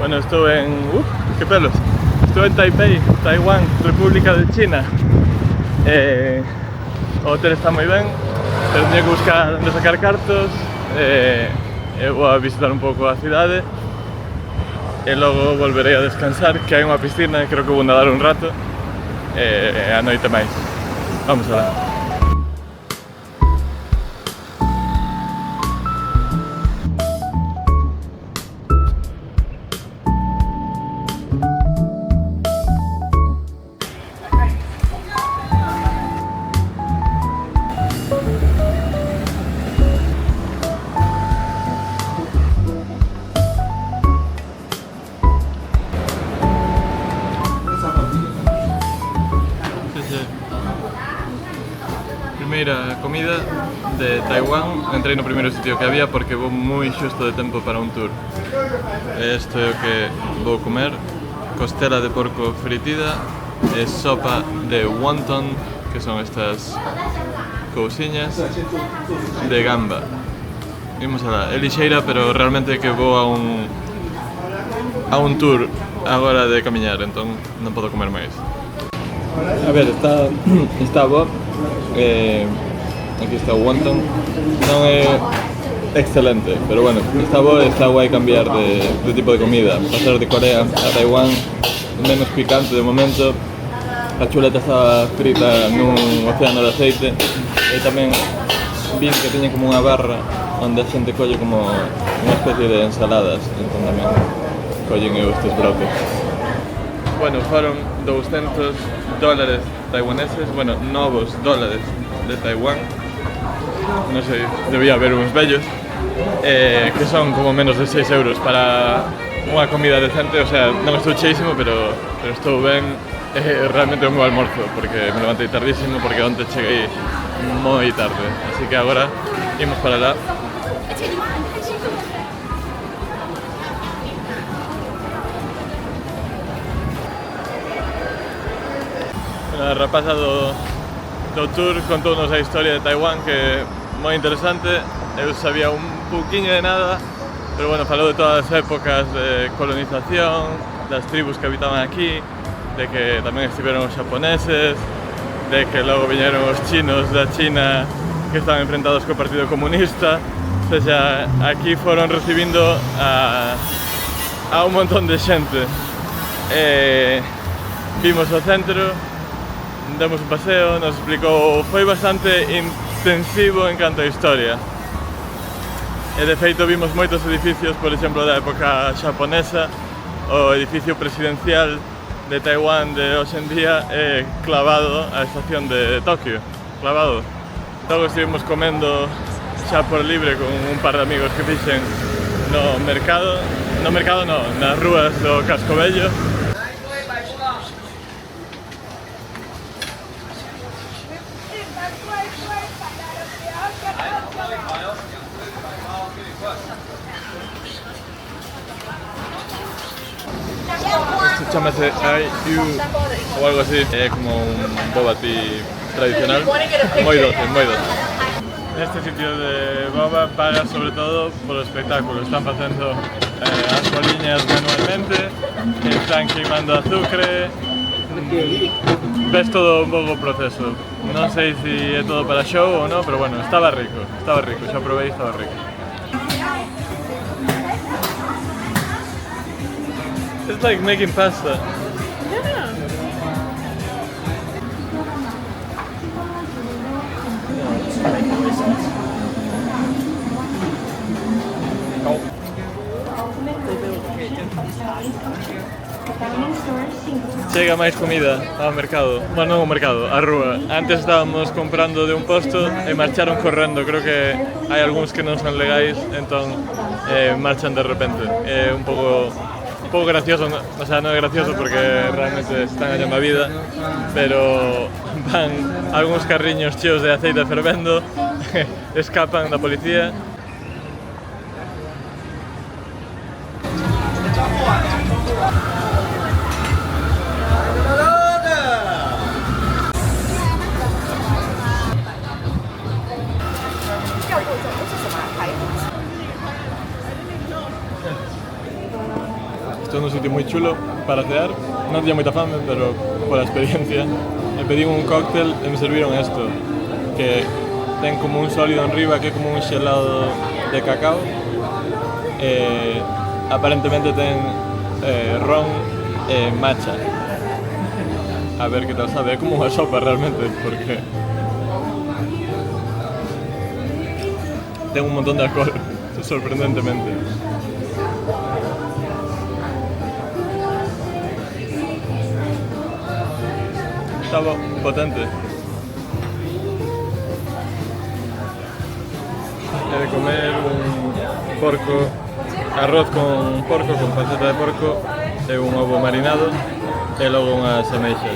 Bueno, estuve en... ¡qué pelos! Estuve en Taipei, Taiwán, República de China. O hotel está moi ben, pero teño que buscar onde sacar cartos. Vou a visitar un pouco a cidade e logo volverei a descansar, que hai unha piscina e creo que vou nadar un rato e a noite máis. Vamos alá. Primeira comida de Taiwán, entrei no primeiro sitio que había porque vou moi xusto de tempo para un tour. Isto é o que vou comer: costela de porco fritida e sopa de wonton, que son estas cousiñas de gamba. Vimos alá, é lixeira, pero realmente que vou a un tour agora de camiñar, entón non podo comer máis. A ver, está bo. Aquí está o wonton. Non é excelente, pero bueno, está bo e está guai cambiar de tipo de comida. Pasar de Corea a Taiwán, menos picante de momento. A chuleta estaba frita nun océano de aceite e tamén vin que teñen como unha barra onde a xente colle como unha especie de ensaladas, entón tamén collen eu estes brotes. Bueno, foron $200 taiwaneses, bueno, novos dólares de Taiwán. Non sei, debía haber uns bellos, que son como menos de 6 euros para unha comida decente. O sea, non estou cheísimo, pero estou ben. Realmente é un meu almorzo, porque me levantei tardísimo, porque onte cheguei moi tarde. Así que agora imos para lá. A rapaza do tour contounos a historia de Taiwán, que é moi interesante. Eu sabía un pouquiño de nada, pero bueno, falou de todas as épocas de colonización, das tribus que habitaban aquí, de que tamén estiveron os xaponeses, de que logo viñeron os chinos da China que estaban enfrentados co Partido Comunista. O sea, aquí foron recibindo a un montón de xente. Vimos o centro, demos un paseo, nos explicou, foi bastante intensivo en canto a historia. E de feito vimos moitos edificios, por exemplo, da época xaponesa. O edificio presidencial de Taiwán de hoxe en día é clavado á estación de Tokio, clavado. Logo estivemos comendo xa por libre con un par de amigos que fixen no mercado no, nas rúas do Casco Vello. Isto chamase Ai-Yu ou algo así, é como un boba tea tradicional, moi doce, moi doce. Neste sitio de boba paga sobre todo polo espectáculo. Están facendo as boliñas manualmente, están queimando azucre, ves todo un pouco o proceso. Non sei se é todo para show ou non, pero bueno, estaba rico, xa probei, estaba rico. It's like making pasta. Yeah. Chega máis comida ao mercado, bueno, non ao mercado, á rúa. Antes estábamos comprando de un posto e marcharon correndo. Creo que hai algúns que non son legais, entón marchan de repente. É un pouco gracioso, o sea, non é gracioso porque realmente se están gañando a vida, pero van algúns carriños cheos de aceite fervendo, escapan da policía. estou nun sitio moi chulo para cear, non tiña moita fame, pero pola experiencia me pedí un cóctel e me serviron isto, que ten como un sólido en riba que é como un xelado de cacao e aparentemente ten ron e matcha. A ver que tal sabe, é como unha sopa realmente, porque ten un montón de alcohol, sorprendentemente. Estaba potente. He de comer un porco, arroz con porco, con panceta de porco e un ovo marinado e logo unhas ameixas.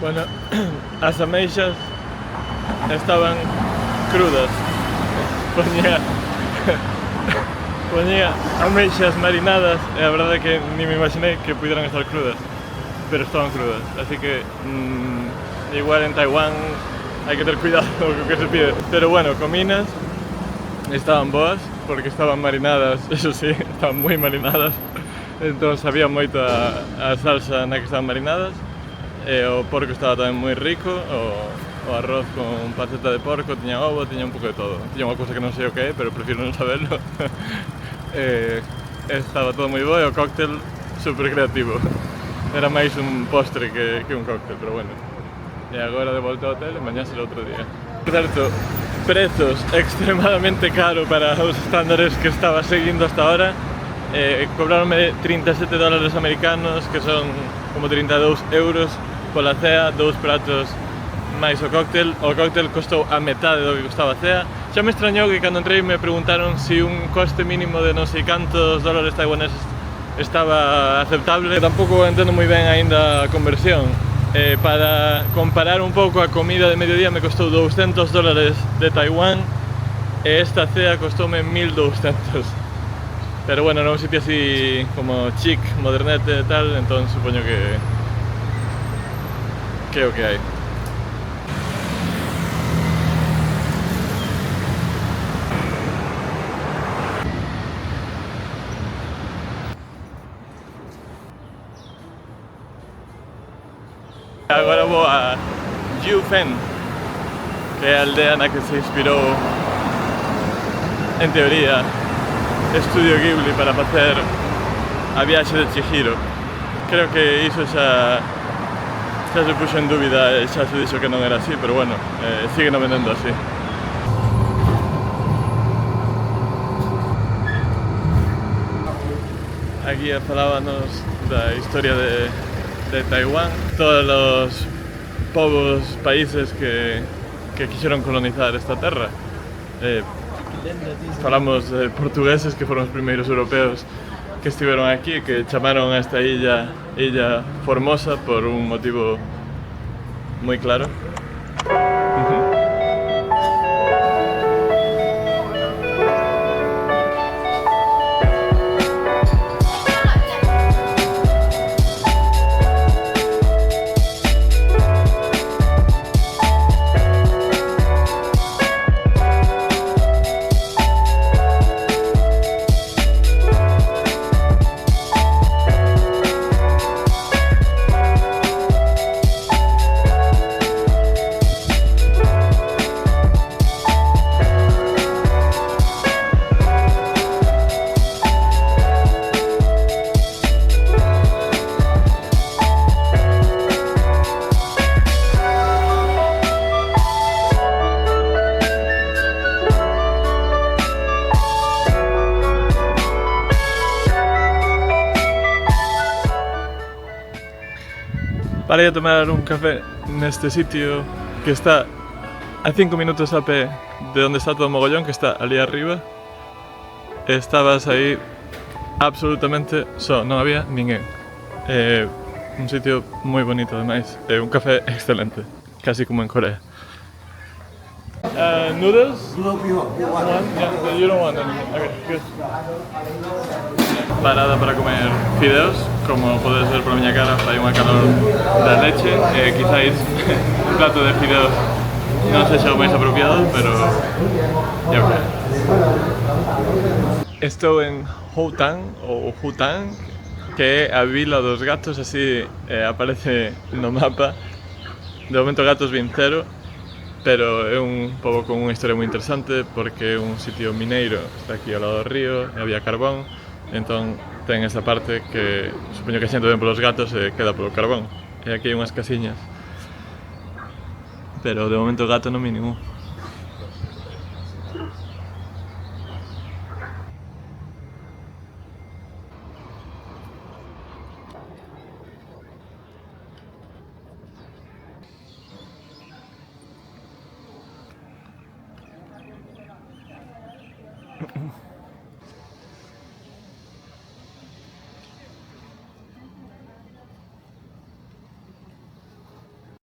Bueno, as ameixas estaban crudas. Poñía ameixas marinadas e a verdade é que ni me imaginei que pudieran estar crudas, pero estaban crudas, así que igual en Taiwán hai que ter cuidado co que se pide. Pero bueno, cominas estaban boas, porque estaban marinadas, eso sí, estaban moi marinadas, entón sabía moito a salsa na que estaban marinadas, e o porco estaba tamén moi rico, o arroz con panceta de porco, tiña ovo, tiña un pouco de todo. Tiña unha cousa que non sei o que é, pero prefiro non saberlo. Estaba todo moi bo e o cóctel super creativo. Era máis un postre que un cóctel, pero bueno. E agora de volta ao hotel e mañá será outro día. Por certo, prezos extremadamente caro para os estándares que estaba seguindo hasta ahora. Cobraronme 37 dólares americanos, que son como 32 euros pola cea, 2 pratos máis o cóctel. O cóctel costou a metade do que costaba a cea. Xa me extrañou que cando entrei me preguntaron si un coste mínimo de non sei cantos dólares taiwaneses estaba aceptable. Tampouco entendo moi ben aínda a conversión. Para comparar un pouco, a comida de mediodía me costou 200 dólares de Taiwán e esta cea costoume 1200. Pero bueno, era un sitio así como chic, modernete e tal, entón supoño que é o que hai. Agora vou a Jiufen, que é a aldea na que se inspirou, en teoría, Estudio Ghibli para facer a viaxe de Chihiro. Creo que iso xa se puxo en dúbida e xa se dixo que non era así, pero bueno, sigue non vendendo así. Aquí falábanos da historia de Taiwán, todos os povos, países que quixeron colonizar esta terra. Falamos de portugueses que foron os primeiros europeos que estiveron aquí, que chamaron a esta illa Formosa por un motivo moi claro. Parei a tomar un café neste sitio que está a 5 minutos a pé de onde está todo o mogollón, que está ali arriba. Estabas aí absolutamente só, non había ninguén. Un sitio moi bonito ademais, un café excelente, casi como en Corea. Noodles? One? Yeah, you don't want any. Okay, good. Parada para comer fideos, como podes ver por miña cara, fai unha calor da leche, quizáis un plato de fideos non sexa o máis apropiado, pero Estou en Houtang, ou Hutang, que é a vila dos gatos, así aparece no mapa. De momento gatos vin cero, pero é un pobo con unha historia moi interesante porque é un sitio mineiro, está aquí ao lado do río, e había carbón, entón ten esa parte que supoño que a xente ven polos gatos e queda polo carbón. E aquí hai unhas casiñas, pero de momento gato non vi ningún.